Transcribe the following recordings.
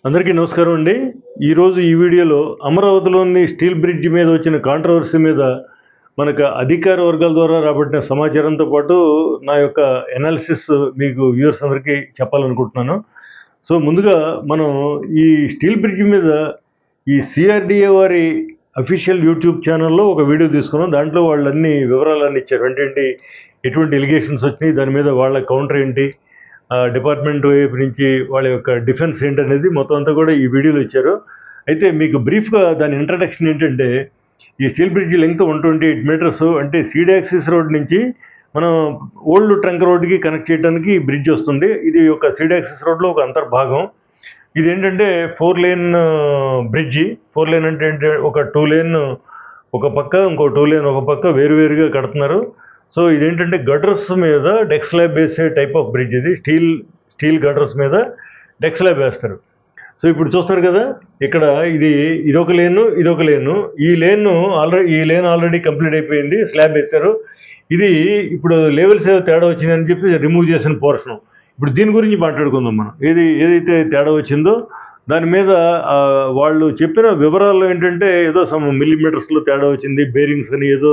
అందరికీ నమస్కారం అండి. ఈరోజు ఈ వీడియోలో అమరావతిలోని స్టీల్ బ్రిడ్జ్ మీద వచ్చిన కాంట్రవర్సీ మీద మనకు అధికార వర్గాల ద్వారా రాబట్టిన సమాచారంతో పాటు నా యొక్క ఎనాలిసిస్ మీకు వ్యూవర్స్ అందరికీ చెప్పాలనుకుంటున్నాను. సో ముందుగా మనం ఈ స్టీల్ బ్రిడ్జ్ మీద ఈ సిఆర్డిఏ వారి అఫీషియల్ యూట్యూబ్ ఛానల్లో ఒక వీడియో తీసుకున్నాం. దాంట్లో వాళ్ళన్ని వివరాలన్నీ ఇచ్చారు. ఏంటంటే ఎటువంటి ఎలిగేషన్స్ వచ్చినాయి, దాని మీద వాళ్ళ కౌంటర్ ఏంటి, డిపార్ట్మెంట్ వైపు నుంచి వాళ్ళ యొక్క డిఫెన్స్ ఏంటనేది మొత్తం అంతా కూడా ఈ వీడియోలో ఇచ్చారు. అయితే మీకు బ్రీఫ్గా దాని ఇంట్రడక్షన్ ఏంటంటే, ఈ స్టీల్ బ్రిడ్జ్ లెంగ్త్ 128 మీటర్స్, అంటే సీడ్ యాక్సిస్ రోడ్ నుంచి మనం ఓల్డ్ ట్రంక్ రోడ్కి కనెక్ట్ చేయడానికి ఈ బ్రిడ్జ్ వస్తుంది. ఇది ఒక సీడ్ యాక్సిస్ రోడ్లో ఒక అంతర్భాగం. ఇదేంటంటే 4 లేన్ బ్రిడ్జి. 4 లేన్ అంటే ఒక 2 లేన్ ఒక పక్క, ఇంకో 2 లేన్ ఒక పక్క వేరువేరుగా కడుతున్నారు. సో ఇదేంటంటే గటర్స్ మీద డెక్ స్లాబ్ వేసే టైప్ ఆఫ్ బ్రిడ్జ్ ఇది. స్టీల్ గటర్స్ మీద డెక్ స్లాబ్ వేస్తారు. సో ఇప్పుడు చూస్తారు కదా, ఇక్కడ ఇదొక లేను, ఇదొక లేను. ఈ లేన్ ఆల్రెడీ కంప్లీట్ అయిపోయింది, స్లాబ్ వేశారు. ఇది ఇప్పుడు లెవెల్స్ తేడా వచ్చిందని చెప్పి రిమూవ్ చేసిన పోర్షన్. ఇప్పుడు దీని గురించి మాట్లాడుకుందాం మనం. ఏదైతే తేడా వచ్చిందో దాని మీద వాళ్ళు చెప్పిన వివరాలు ఏంటంటే, ఏదో సమ్ మిల్లీమీటర్స్లో తేడా వచ్చింది, బేరింగ్స్ అని ఏదో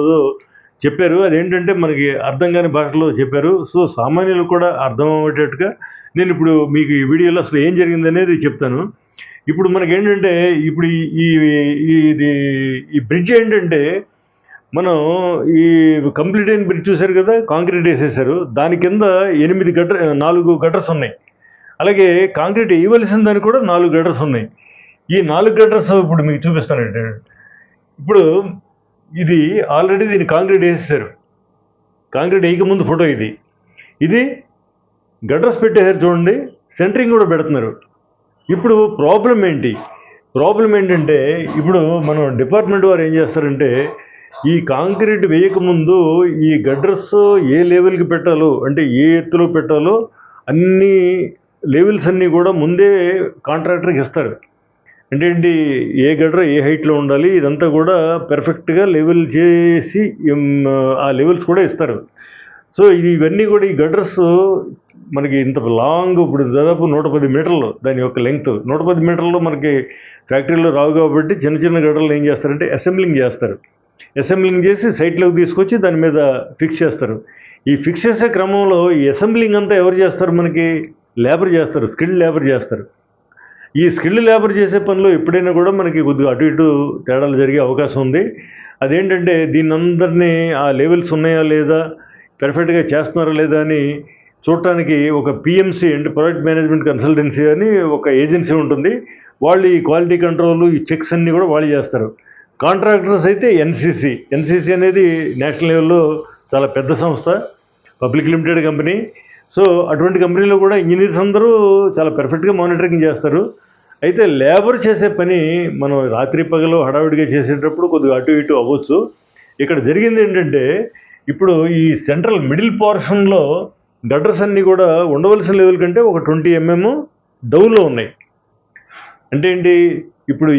చెప్పారు. అదేంటంటే మనకి అర్థం కాని భాషలో చెప్పారు. సో సామాన్యులు కూడా అర్థం అయ్యేటట్టుగా నేను ఇప్పుడు మీకు ఈ వీడియోలో అసలు ఏం జరిగింది అనేది చెప్తాను. ఇప్పుడు మనకేంటంటే, ఇప్పుడు ఈ బ్రిడ్జ్ ఏంటంటే, మనం ఈ కంప్లీట్ అయిన బ్రిడ్జ్ చూశారు కదా, కాంక్రీట్ వేసేసారు. దాని కింద 4 గటర్స్ ఉన్నాయి. అలాగే కాంక్రీట్ వేయవలసిన దానికి కూడా 4 గటర్స్ ఉన్నాయి. ఈ 4 గటర్స్ ఇప్పుడు మీకు చూపిస్తానండి. ఇప్పుడు ఇది ఆల్రెడీ దీన్ని కాంక్రీట్ వేసేసారు. కాంక్రీట్ వేయకముందు ఫోటో ఇది గటర్స్ పెట్టేసారు చూడండి, సెంటరింగ్ కూడా పెడుతున్నారు. ఇప్పుడు ప్రాబ్లం ఏంటంటే, ఇప్పుడు మనం డిపార్ట్మెంట్ వారు ఏం చేస్తారంటే, ఈ కాంక్రీట్ వేయకముందు ఈ గడ్డర్స్ ఏ లెవెల్కి పెట్టాలో, అంటే ఏ ఎత్తులో పెట్టాలో అన్ని లెవెల్స్ అన్నీ కూడా ముందే కాంట్రాక్టర్కి ఇస్తారు. అంటే ఏంటి, ఏ గడ్ర ఏ హైట్లో ఉండాలి, ఇదంతా కూడా పెర్ఫెక్ట్గా లెవెల్ చేసి ఆ లెవెల్స్ కూడా ఇస్తారు. సో ఇవన్నీ కూడా ఈ గడ్రస్ మనకి ఇంత లాంగ్, ఇప్పుడు దాదాపు 110 మీటర్లు దాని యొక్క లెంగ్త్. 110 మీటర్లు మనకి ఫ్యాక్టరీలో రావు కాబట్టి చిన్న చిన్న గడ్డలు ఏం చేస్తారంటే అసెంబ్లింగ్ చేస్తారు. అసెంబ్లింగ్ చేసి సైట్లోకి తీసుకొచ్చి దాని మీద ఫిక్స్ చేస్తారు. ఈ ఫిక్స్ చేసే క్రమంలో ఈ అసెంబ్లింగ్ అంతా ఎవరు చేస్తారు, మనకి లేబర్ చేస్తారు, స్కిల్డ్ లేబర్ చేస్తారు. ఈ స్కిల్డ్ లేబర్ చేసే పనిలో ఎప్పుడైనా కూడా మనకి కొద్దిగా అటు ఇటు తేడాలు జరిగే అవకాశం ఉంది. అదేంటంటే, దీన్ని ఆ లెవెల్స్ ఉన్నాయా లేదా, పెర్ఫెక్ట్గా చేస్తున్నారా లేదా అని చూడటానికి ఒక పిఎంసి అంటే ప్రాజెక్ట్ మేనేజ్మెంట్ కన్సల్టెన్సీ అని ఒక ఏజెన్సీ ఉంటుంది. వాళ్ళు ఈ క్వాలిటీ కంట్రోల్, ఈ చెక్స్ అన్నీ కూడా వాళ్ళు చేస్తారు. కాంట్రాక్టర్స్ అయితే ఎన్సీసీ అనేది నేషనల్ లెవెల్లో చాలా పెద్ద సంస్థ, పబ్లిక్ లిమిటెడ్ కంపెనీ. సో అటువంటి కంపెనీలో కూడా ఇంజనీర్స్ అందరూ చాలా పెర్ఫెక్ట్గా మానిటరింగ్ చేస్తారు. అయితే లేబర్ చేసే పని మనం రాత్రి పగలు హడావిడిగా చేసేటప్పుడు కొద్దిగా అటు ఇటు అవ్వచ్చు. ఇక్కడ జరిగింది ఏంటంటే, ఇప్పుడు ఈ సెంట్రల్ మిడిల్ పోర్షన్లో గటర్స్ అన్నీ కూడా ఉండవలసిన లెవెల్ కంటే ఒక 20 mm డౌన్లో ఉన్నాయి. అంటే ఏంటి, ఇప్పుడు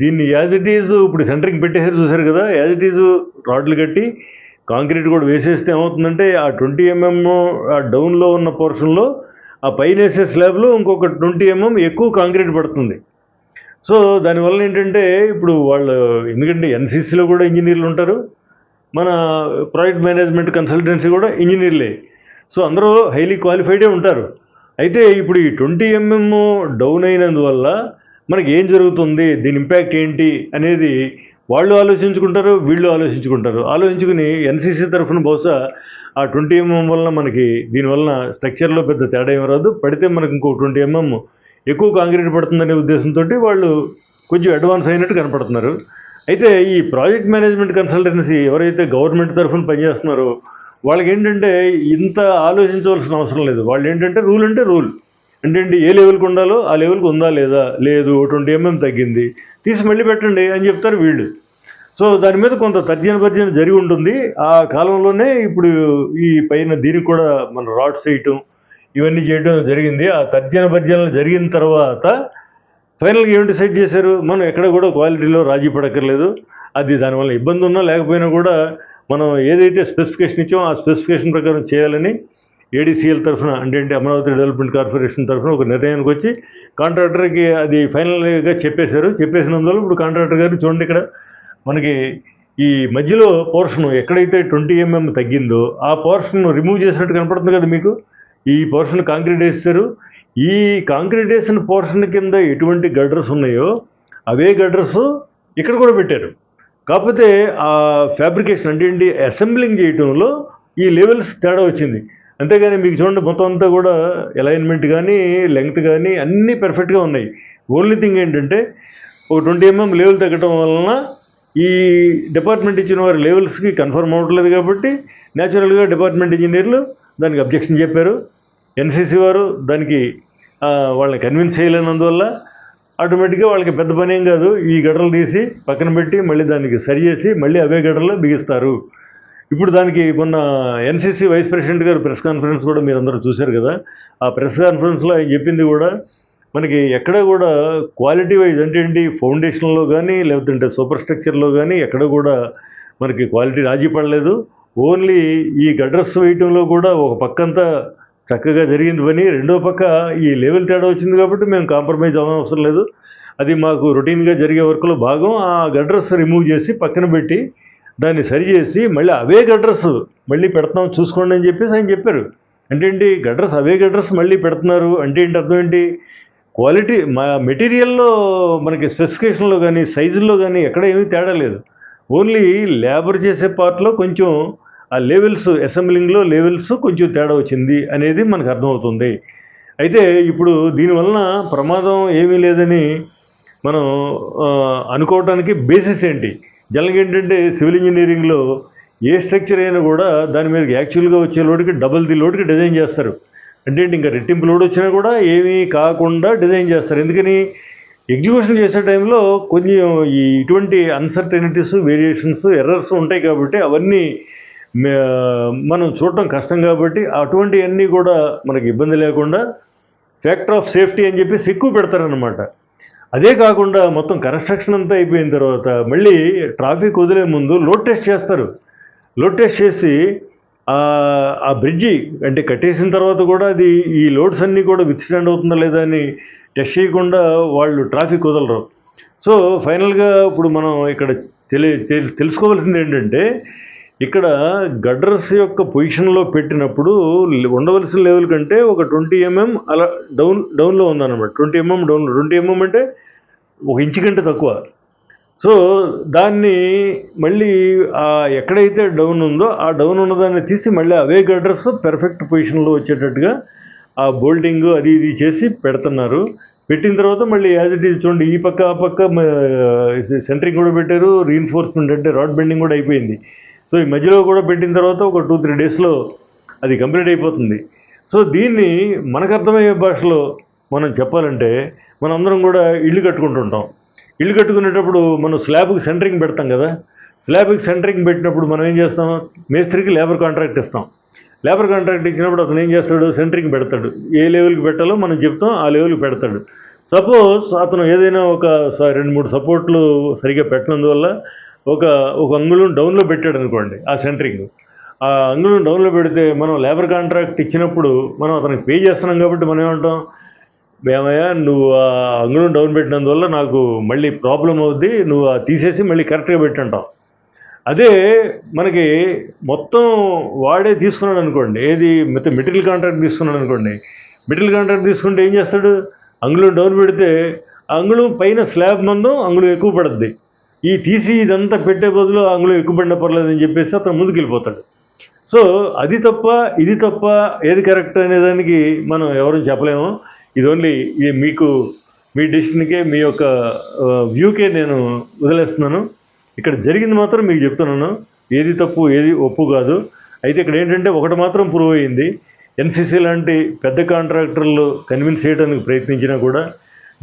దీన్ని యాజ్ ఇట్ ఈజ్ ఇప్పుడు సెంటరింగ్ పెట్టేసారు చూసారు కదా, యాజ్ ఇట్ ఈజ్ రాడ్లు కట్టి కాంక్రీట్ కూడా వేసేస్తే ఏమవుతుందంటే, ఆ 20 mm ఆ డౌన్లో ఉన్న పోర్షన్లో ఆ పైన వేసే స్లాబ్లో ఇంకొక 20 mm ఎక్కువ కాంక్రీట్ పడుతుంది. సో దానివల్ల ఏంటంటే, ఇప్పుడు వాళ్ళు, ఎందుకంటే ఎన్సీసీలో కూడా ఇంజనీర్లు ఉంటారు, మన ప్రాజెక్ట్ మేనేజ్మెంట్ కన్సల్టెన్సీ కూడా ఇంజనీర్లే. సో అందరూ హైలీ క్వాలిఫైడే ఉంటారు. అయితే ఇప్పుడు ఈ 20 mm డౌన్ అయినందువల్ల మనకి ఏం జరుగుతుంది, దీని ఇంపాక్ట్ ఏంటి అనేది వాళ్ళు ఆలోచించుకుంటారు, వీళ్ళు ఆలోచించుకుని ఎన్సీసీ తరఫున బహుశా ఆ 20 mm వలన మనకి దీనివలన స్ట్రక్చర్లో పెద్ద తేడా ఏం రాదు, పడితే మనకి ఇంకో 20 mm ఎక్కువ కాంక్రీట్ పడుతుందనే ఉద్దేశంతో వాళ్ళు కొంచెం అడ్వాన్స్ అయినట్టు కనపడుతున్నారు. అయితే ఈ ప్రాజెక్ట్ మేనేజ్మెంట్ కన్సల్టెన్సీ ఎవరైతే గవర్నమెంట్ తరఫున పనిచేస్తున్నారో వాళ్ళకి ఏంటంటే ఇంత ఆలోచించవలసిన అవసరం లేదు. వాళ్ళు ఏంటంటే రూల్ అంటే రూల్, అంటే ఏ లెవెల్కి ఉండాలో ఆ లెవెల్కి ఉందా లేదా, లేదు 20 mm తగ్గింది తీసి మళ్ళీ పెట్టండి అని చెప్తారు వీళ్ళు. సో దాని మీద కొంత తర్జన జరిగి ఉంటుంది. ఆ కాలంలోనే ఇప్పుడు ఈ పైన దీనికి కూడా మన రాడ్స్ వేయటం ఇవన్నీ చేయడం జరిగింది. ఆ తర్జనలు జరిగిన తర్వాత ఫైనల్గా ఏమి డిసైడ్ చేశారు, మనం ఎక్కడ కూడా క్వాలిటీలో రాజీ పడక్కర్లేదు, అది దానివల్ల ఇబ్బంది ఉన్నా లేకపోయినా కూడా మనం ఏదైతే స్పెసిఫికేషన్ ఇచ్చామో ఆ స్పెసిఫికేషన్ ప్రకారం చేయాలని ఏడీసీఎల్ తరఫున అంటే అమరావతి డెవలప్మెంట్ కార్పొరేషన్ తరఫున ఒక నిర్ణయానికి వచ్చి కాంట్రాక్టర్కి అది ఫైనల్గా చెప్పేసినందువల్ల ఇప్పుడు కాంట్రాక్టర్ గారు చూడండి ఇక్కడ మనకి ఈ మధ్యలో పోర్షన్ ఎక్కడైతే 20 mm తగ్గిందో ఆ పోర్షన్ రిమూవ్ చేసినట్టు కనపడుతుంది కదా మీకు. ఈ పోర్షన్ కాంక్రీట్ వేస్తారు. ఈ కాంక్రీట్ వేసిన పోర్షన్ కింద ఎటువంటి గడ్డర్స్ ఉన్నాయో అవే గడ్డర్స్ ఇక్కడ కూడా పెట్టారు. కాకపోతే ఆ ఫ్యాబ్రికేషన్ అంటే అసెంబ్లింగ్ చేయటంలో ఈ లెవెల్స్ తేడా వచ్చింది. అంతేగాని మీకు చూడండి మొత్తం అంతా కూడా అలైన్మెంట్ కానీ లెంగ్త్ కానీ అన్నీ పర్ఫెక్ట్గా ఉన్నాయి. ఓన్లీ థింగ్ ఏంటంటే ఒక 20 mm లెవెల్ తగ్గటం వలన ఈ డిపార్ట్మెంట్ ఇచ్చిన వారి లెవెల్స్కి కన్ఫర్మ్ అవ్వట్లేదు కాబట్టి న్యాచురల్గా డిపార్ట్మెంట్ ఇంజనీర్లు దానికి అబ్జెక్షన్ చెప్పారు. ఎన్సీసీ వారు దానికి వాళ్ళని కన్విన్స్ చేయలేనందువల్ల ఆటోమేటిక్గా వాళ్ళకి పెద్ద పని ఏం కాదు, ఈ గడ్డలు తీసి పక్కన పెట్టి మళ్ళీ దానికి సరి చేసి మళ్ళీ అవే గడ్డలు బిగిస్తారు. ఇప్పుడు దానికి మొన్న ఎన్సీసీ వైస్ ప్రెసిడెంట్ గారు ప్రెస్ కాన్ఫరెన్స్ కూడా మీరు అందరూ చూశారు కదా. ఆ ప్రెస్ కాన్ఫరెన్స్లో ఆయన చెప్పింది కూడా మనకి ఎక్కడ కూడా క్వాలిటీ వైజ్ అంటే ఫౌండేషన్లో కానీ లేకపోతే సూపర్ స్ట్రక్చర్లో కానీ ఎక్కడ కూడా మనకి క్వాలిటీ రాజీ పడలేదు. ఓన్లీ ఈ గడ్డర్స్ వేయటంలో కూడా ఒక పక్కంతా చక్కగా జరిగింది పని, రెండో పక్క ఈ లెవెల్ తేడా వచ్చింది కాబట్టి మేము కాంప్రమైజ్ అవ్వనవసరం లేదు, అది మాకు రొటీన్గా జరిగే వర్క్లో భాగం. ఆ గడ్డర్స్ రిమూవ్ చేసి పక్కన పెట్టి దాన్ని సరి చేసి మళ్ళీ అవే గడ్డర్స్ మళ్ళీ పెడతాం చూసుకోండి అని చెప్పేసి ఆయన చెప్పారు. అంటే గడ్డర్స్ అవే గడ్డర్స్ మళ్ళీ పెడుతున్నారు అంటే అర్థం ఏంటి, క్వాలిటీ మెటీరియల్లో మనకి స్పెసిఫికేషన్లో కానీ సైజుల్లో కానీ ఎక్కడ ఏమీ తేడా లేదు. ఓన్లీ లేబర్ చేసే పార్ట్లో కొంచెం ఆ లెవెల్స్ అసెంబ్లింగ్లో లెవెల్స్ కొంచెం తేడా వచ్చింది అనేది మనకు అర్థమవుతుంది. అయితే ఇప్పుడు దీనివలన ప్రమాదం ఏమీ లేదని మనం అనుకోవడానికి బేసిస్ ఏంటి? జనరల్గా ఏంటంటే సివిల్ ఇంజనీరింగ్లో ఏ స్ట్రక్చర్ అయినా కూడా దాని మీద యాక్చువల్గా వచ్చే లోడ్కి డబుల్ ది లోడ్కి డిజైన్ చేస్తారు. అంటే ఇంకా రెట్టింపు లోడ్ వచ్చినా కూడా ఏమీ కాకుండా డిజైన్ చేస్తారు. ఎందుకని ఎగ్జిక్యూషన్ చేసే టైంలో కొంచెం ఇటువంటి అన్సర్టనిటీస్ వేరియేషన్స్ ఎర్రర్స్ ఉంటాయి కాబట్టి అవన్నీ మనం చూడటం కష్టం కాబట్టి అటువంటివన్నీ కూడా మనకి ఇబ్బంది లేకుండా ఫ్యాక్టర్ ఆఫ్ సేఫ్టీ అని చెప్పేసి ఎక్కువ పెడతారనమాట. అదే కాకుండా మొత్తం కన్స్ట్రక్షన్ అంతా అయిపోయిన తర్వాత మళ్ళీ ట్రాఫిక్ వదిలే ముందు లోడ్ టెస్ట్ చేస్తారు. లోడ్ టెస్ట్ చేసి ఆ బ్రిడ్జి అంటే కట్టేసిన తర్వాత కూడా అది ఈ లోడ్స్ అన్నీ కూడా విత్స్టాండ్ అవుతుందా లేదా అని టెస్ట్ చేయకుండా వాళ్ళు ట్రాఫిక్ వదలరు. సో ఫైనల్గా ఇప్పుడు మనం ఇక్కడ తెలుసుకోవాల్సింది ఏంటంటే ఇక్కడ గడ్డర్స్ యొక్క పొజిషన్లో పెట్టినప్పుడు ఉండవలసిన లెవెల్ కంటే ఒక 20 mm అలా డౌన్లో ఉందన్నమాట. 20 mm డౌన్లో, 20 mm అంటే 1 ఇంచు కంటే తక్కువ. సో దాన్ని మళ్ళీ ఎక్కడైతే డౌన్ ఉందో ఆ డౌన్ ఉన్నదాన్ని తీసి మళ్ళీ అవే గడ్డర్స్ పెర్ఫెక్ట్ పొజిషన్లో వచ్చేటట్టుగా ఆ బోల్టింగ్ అది ఇది చేసి పెడుతున్నారు. పెట్టిన తర్వాత మళ్ళీ యాజ్ ఇట్ ఈజ్ చూడండి ఈ పక్క ఆ పక్క సెంటరింగ్ కూడా పెట్టారు, రీఎన్ఫోర్స్మెంట్ అంటే రాడ్ బెండింగ్ కూడా అయిపోయింది. సో ఈ మధ్యలో కూడా పెట్టిన తర్వాత ఒక 2-3 డేస్లో అది కంప్లీట్ అయిపోతుంది. సో దీన్ని మనకు అర్థమయ్యే భాషలో మనం చెప్పాలంటే మనం అందరం కూడా ఇల్లు కట్టుకుంటుంటాం. ఇల్లు కట్టుకునేటప్పుడు మనం స్లాబ్కి సెంటరింగ్ పెడతాం కదా. స్లాబ్కి సెంటరింగ్ పెట్టినప్పుడు మనం ఏం చేస్తాం, మేస్త్రికి లేబర్ కాంట్రాక్ట్ ఇస్తాం. లేబర్ కాంట్రాక్ట్ ఇచ్చినప్పుడు అతను ఏం చేస్తాడు, సెంటరింగ్ పెడతాడు. ఏ లెవెల్కి పెట్టాలో మనం చెప్తాం, ఆ లెవెల్కి పెడతాడు. సపోజ్ అతను ఏదైనా ఒక 2-3 సపోర్ట్లు సరిగ్గా పెట్టినందువల్ల ఒక అంగుళం డౌన్లో పెట్టాడు అనుకోండి ఆ సెంటరింగ్. ఆ అంగుళం డౌన్లో పెడితే మనం లేబర్ కాంట్రాక్ట్ ఇచ్చినప్పుడు మనం అతనికి పే చేస్తున్నాం కాబట్టి మనం ఏమంటాం, ఏమయ్యా నువ్వు ఆ అంగుళం డౌన్ పెట్టినందువల్ల నాకు మళ్ళీ ప్రాబ్లం అవుద్ది, నువ్వు తీసేసి మళ్ళీ కరెక్ట్గా పెట్టంటాం. అదే మనకి మొత్తం వాడే తీసుకున్నాడు అనుకోండి, ఏది మెటీరియల్ కాంట్రాక్ట్ తీసుకున్నాడు అనుకోండి. మెటీరియల్ కాంట్రాక్ట్ తీసుకుంటే ఏం చేస్తాడు, అంగుళం డౌన్ పెడితే అంగుళం పైన స్లాబ్ మందం అంగుళం ఎక్కువ పడుద్ది. ఈ తీసి ఇదంతా పెట్టే బదులు అంగుళం ఎక్కువ పడిన పర్లేదని చెప్పేసి అతను ముందుకు వెళ్ళిపోతాడు. సో అది తప్ప ఇది తప్ప ఏది కరెక్ట్ అనేదానికి మనం ఎవరు చెప్పలేము. ఇది ఓన్లీ మీకు మీ డెసిషన్కే మీ యొక్క వ్యూకే నేను వదిలేస్తున్నాను. ఇక్కడ జరిగింది మాత్రం మీకు చెప్తున్నాను, ఏది తప్పు ఏది ఒప్పు కాదు. అయితే ఇక్కడ ఏంటంటే ఒకటి మాత్రం ప్రూవ్ అయ్యింది, ఎన్సీసీ లాంటి పెద్ద కాంట్రాక్టర్లు కన్విన్స్ చేయడానికి ప్రయత్నించినా కూడా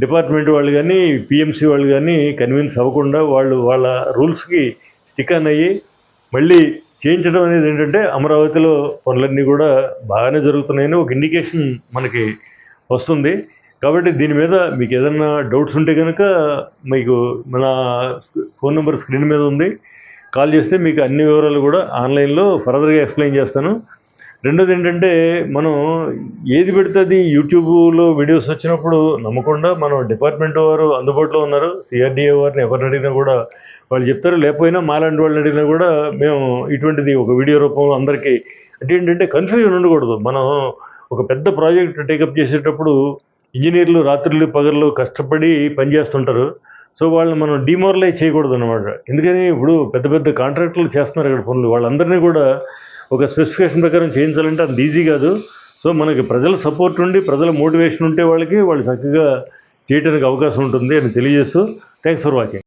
డిపార్ట్మెంట్ వాళ్ళు కానీ పిఎంసీ వాళ్ళు కానీ కన్విన్స్ అవ్వకుండా వాళ్ళు వాళ్ళ రూల్స్కి స్టిక్ ఆన్ అయ్యి మళ్ళీ చేయించడం అనేది ఏంటంటే అమరావతిలో పనులన్నీ కూడా బాగానే జరుగుతున్నాయని ఒక ఇండికేషన్ మనకి వస్తుంది. కాబట్టి దీని మీద మీకు ఏదైనా డౌట్స్ ఉంటే కనుక మీకు మన ఫోన్ నెంబర్ స్క్రీన్ మీద ఉంది, కాల్ చేస్తే మీకు అన్ని వివరాలు కూడా ఆన్లైన్లో ఫర్దర్గా ఎక్స్ప్లెయిన్ చేస్తాను. రెండోది ఏంటంటే మనం ఏది పెడితే అది యూట్యూబ్లో వీడియోస్ వచ్చినప్పుడు నమ్మకుండా మనం డిపార్ట్మెంట్ వారు అందుబాటులో ఉన్నారు. సిఆర్డీఏ వారిని ఎవరిని అడిగినా కూడా వాళ్ళు చెప్తారు. లేకపోయినా మాలాంటి వాళ్ళని అడిగినా కూడా మేము ఇటువంటిది ఒక వీడియో రూపంలో అందరికీ అంటే ఏంటంటే కన్ఫ్యూజన్ ఉండకూడదు. మనం ఒక పెద్ద ప్రాజెక్ట్ టేకప్ చేసేటప్పుడు ఇంజనీర్లు రాత్రులు పగళ్ళు కష్టపడి పనిచేస్తుంటారు. సో వాళ్ళని మనం డిమోరలైజ్ చేయకూడదు అనమాట. ఎందుకని ఇప్పుడు పెద్ద పెద్ద కాంట్రాక్టర్లు చేస్తున్నారు ఇక్కడ పనులు. వాళ్ళందరినీ కూడా ఒక స్పెసిఫికేషన్ ప్రకారం చేయించాలంటే అంత ఈజీ కాదు. సో మనకి ప్రజల సపోర్ట్ ఉండి ప్రజల మోటివేషన్ ఉంటే వాళ్ళు చక్కగా చేయడానికి అవకాశం ఉంటుంది అని తెలియజేస్తూ థ్యాంక్స్ ఫర్ వాచింగ్.